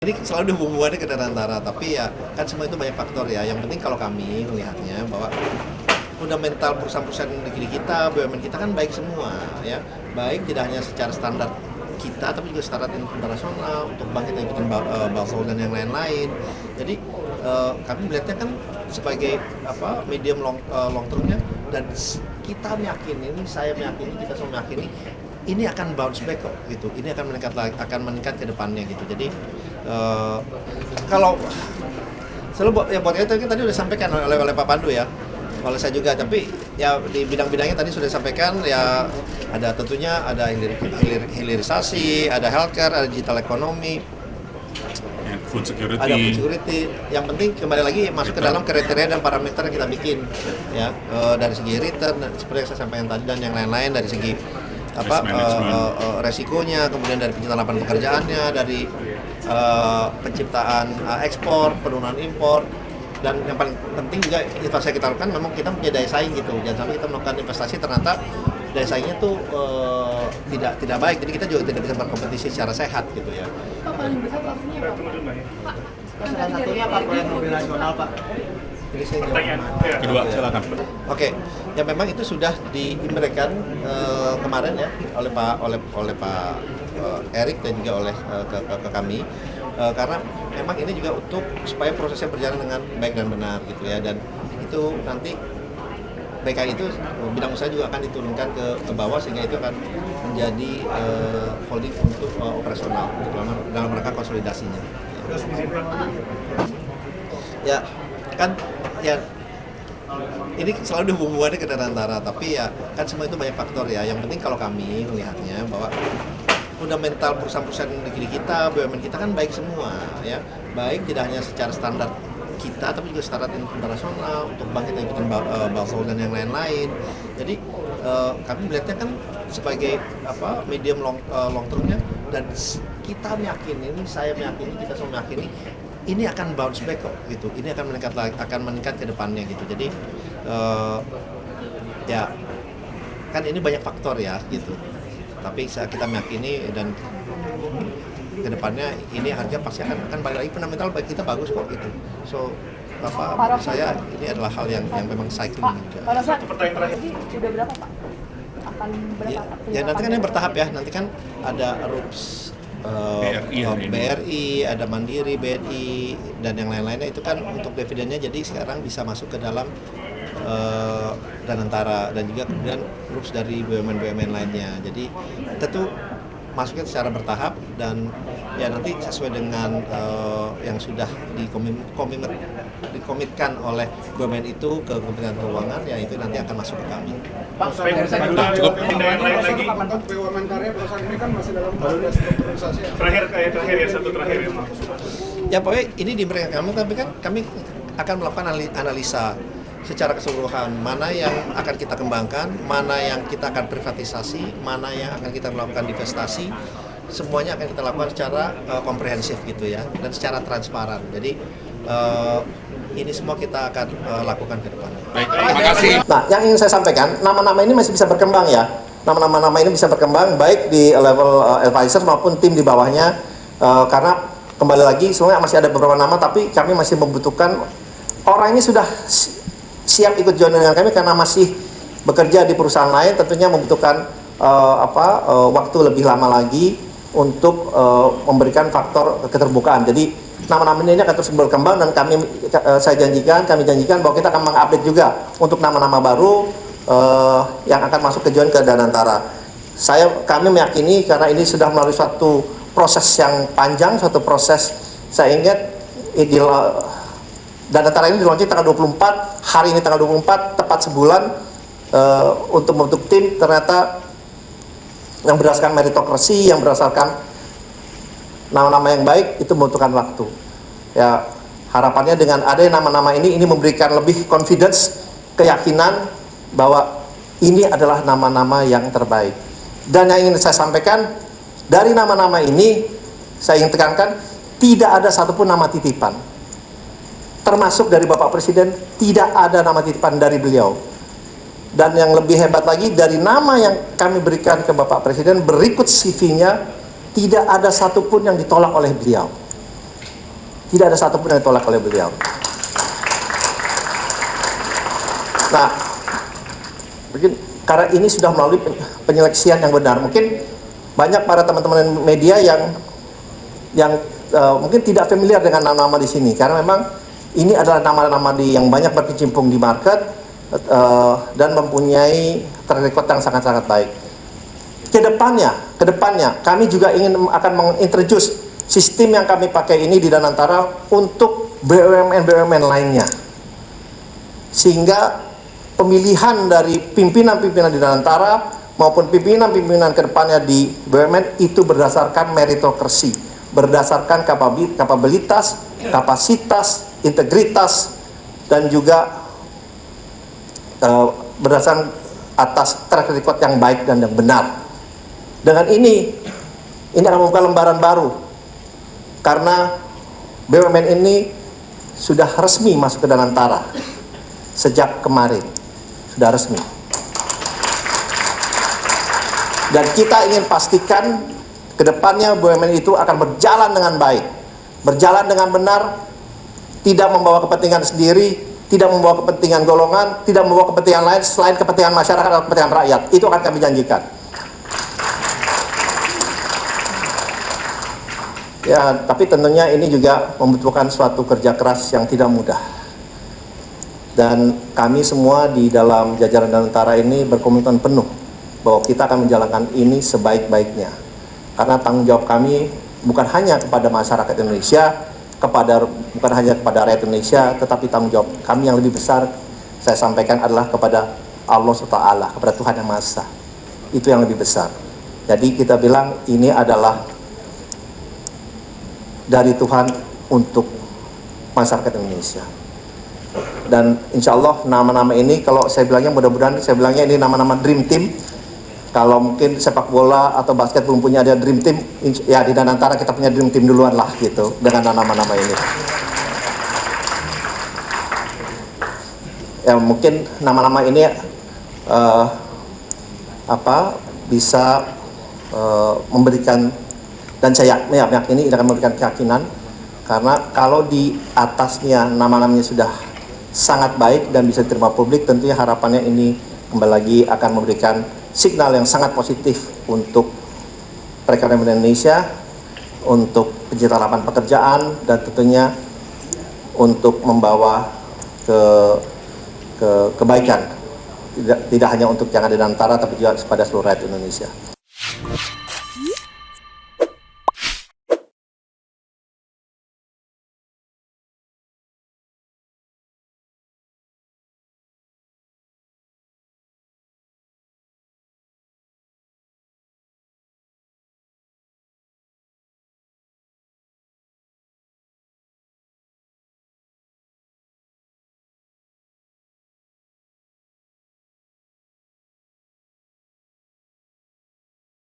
Ini selalu dihubungkan ke antara, tapi ya kan semua itu banyak faktor ya. Yang penting kalau kami melihatnya bahwa fundamental perusahaan-perusahaan negeri kita, BUMN kita kan baik semua ya. Baik tidak hanya secara standar kita, tapi juga standar internasional untuk bangkit dari bikin Balsol dan yang lain-lain. Jadi kami melihatnya kan sebagai medium long termnya, dan kita meyakini, saya meyakini, kita semua meyakini ini akan bounce back kok gitu. Ini akan meningkat ke depannya gitu. Jadi kalau selalu ya buat itu kan tadi sudah disampaikan oleh Pak Pandu ya, oleh saya juga, tapi ya di bidang-bidangnya tadi sudah disampaikan ya, ada tentunya ada hilirisasi, ada healthcare, ada digital economy, food security. ada food security. Yang penting kembali lagi masuk ke dalam kriteria dan parameter yang kita bikin ya, dari segi return seperti yang saya sampaikan tadi, dan yang lain-lain dari segi resikonya, kemudian dari penciptaan lapangan pekerjaannya, dari penciptaan ekspor, penurunan impor, dan yang paling penting juga investasi kita lakukan memang kita punya daya saing gitu. Jangan sampai kita melakukan investasi ternyata daya saingnya tuh tidak baik, jadi kita juga tidak bisa berkompetisi secara sehat gitu ya. Pak, paling besar pastinya Pak. Salah satunya Pak, proyek mobil nasional Pak. Pertanyaan kedua, silakan. Oke, ya memang itu sudah diberikan kemarin ya oleh Pak Erik dan juga oleh ke kami, karena memang ini juga untuk supaya prosesnya berjalan dengan baik dan benar gitu ya, dan itu nanti BK itu bidang usaha juga akan diturunkan ke bawah, sehingga itu akan menjadi holding untuk operasional dalam rangka konsolidasinya. Ya kan ya, ini selalu dihubungkan ke antara, tapi ya kan semua itu banyak faktor ya. Yang penting kalau kami melihatnya bahwa fundamental perusahaan-perusahaan negeri kita, BUMN kita kan baik semua ya. Baik tidak hanya secara standar kita, tapi juga standar internasional untuk bangkit dari bikin Balsol dan yang lain-lain. Jadi kami melihatnya kan sebagai medium long termnya, dan kita meyakini, saya meyakini, kita semua meyakini ini akan bounce back kok gitu. Ini akan meningkat ke depannya gitu. Jadi ya kan ini banyak faktor ya gitu. Tapi kita meyakini dan ke depannya ini harga pasti akan balik lagi, fundamental baik kita bagus kok gitu. So saya ini adalah hal yang memang cycling juga. Pada saat pertanyaan terakhir udah berapa Pak? Akan berapa? Ya nanti kan ini bertahap ya. Nanti kan ada RUPS, BRI, ada Mandiri, BNI, dan yang lain-lainnya itu kan untuk dividennya, jadi sekarang bisa masuk ke dalam Danantara, dan juga kemudian RUPS dari BUMN lainnya. Jadi tentu masuknya secara bertahap, dan ya nanti sesuai dengan yang sudah dikomitkan oleh BUMN itu ke Kementerian Keuangan, ya itu nanti akan masuk ke kami. Pak, cukup. BUMN karya perusahaan ini kan masih dalam proses strukturisasi. Terakhir ya, satu terakhir ya Mas. Ya pokoknya ini diberikan kami, tapi kan kami akan melakukan analisa secara keseluruhan, mana yang akan kita kembangkan, mana yang kita akan privatisasi, mana yang akan kita melakukan divestasi. Semuanya akan kita lakukan secara komprehensif gitu ya, dan secara transparan. Jadi ini semua kita akan lakukan ke depan. Baik, terima kasih. Nah, yang ingin saya sampaikan, nama-nama ini masih bisa berkembang ya. Nama-nama ini bisa berkembang baik di level advisor maupun tim di bawahnya, karena kembali lagi sebenarnya masih ada beberapa nama, tapi kami masih membutuhkan orang ini sudah siap ikut join dengan kami karena masih bekerja di perusahaan lain, tentunya membutuhkan waktu lebih lama lagi untuk memberikan faktor keterbukaan. Jadi nama-nama ini akan terus berkembang, dan kami janjikan bahwa kita akan mengupdate juga untuk nama-nama baru yang akan masuk ke join ke Danantara. Kami meyakini karena ini sudah melalui suatu proses yang panjang, suatu proses, saya ingat Danantara ini di-launching tanggal 24, hari ini tanggal 24, tepat sebulan untuk membentuk tim, ternyata yang berdasarkan meritokrasi, yang berdasarkan nama-nama yang baik, itu membutuhkan waktu. Ya, harapannya dengan ada nama-nama ini memberikan lebih confidence, keyakinan bahwa ini adalah nama-nama yang terbaik. Dan yang ingin saya sampaikan, dari nama-nama ini, saya ingin tekankan, tidak ada satupun nama titipan. Termasuk dari Bapak Presiden, tidak ada nama titipan dari beliau. Dan yang lebih hebat lagi, dari nama yang kami berikan ke Bapak Presiden, berikut CV-nya, tidak ada satupun yang ditolak oleh beliau. Tidak ada satupun yang ditolak oleh beliau. Nah, mungkin karena ini sudah melalui penyeleksian yang benar. Mungkin banyak para teman-teman media yang mungkin tidak familiar dengan nama-nama di sini, karena memang ini adalah nama-nama yang banyak berkecimpung di market dan mempunyai track record yang sangat-sangat baik. Kedepannya kami juga akan mengintroduce sistem yang kami pakai ini di Danantara untuk BUMN lainnya, sehingga pemilihan dari pimpinan-pimpinan di Danantara maupun pimpinan-pimpinan kedepannya di BUMN itu berdasarkan meritokrasi, berdasarkan kapabilitas, kapasitas, integritas, dan juga berdasarkan atas track record yang baik dan yang benar. Dengan ini akan membuka lembaran baru, karena BUMN ini sudah resmi masuk ke Danantara sejak kemarin, sudah resmi. Dan kita ingin pastikan kedepannya BUMN itu akan berjalan dengan baik, berjalan dengan benar, tidak membawa kepentingan sendiri, tidak membawa kepentingan golongan, tidak membawa kepentingan lain selain kepentingan masyarakat atau kepentingan rakyat. Itu akan kami janjikan. Ya, tapi tentunya ini juga membutuhkan suatu kerja keras yang tidak mudah. Dan kami semua di dalam jajaran Danantara ini berkomitmen penuh bahwa kita akan menjalankan ini sebaik-baiknya. Karena tanggung jawab kami bukan hanya kepada masyarakat Indonesia, bukan hanya kepada rakyat Indonesia, tetapi tanggung jawab kami yang lebih besar, saya sampaikan, adalah kepada Allah SWT, kepada Tuhan Yang Maha Esa. Itu yang lebih besar. Jadi kita bilang ini adalah dari Tuhan untuk masyarakat Indonesia. Dan insya Allah nama-nama ini, kalau saya bilangnya, mudah-mudahan saya bilangnya ini nama-nama dream team. Kalau mungkin sepak bola atau basket belum punya ada dream team, ya di Danantara kita punya dream team duluan lah gitu dengan nama-nama ini. Ya mungkin nama-nama ini bisa memberikan, dan saya yakini akan memberikan keyakinan, karena kalau di atasnya nama-namanya sudah sangat baik dan bisa diterima publik, tentunya harapannya ini kembali lagi akan memberikan signal yang sangat positif untuk perekonomian Indonesia, untuk penciptaan lapangan pekerjaan, dan tentunya untuk membawa kebaikan tidak hanya untuk yang ada di Danantara tapi juga kepada seluruh rakyat Indonesia.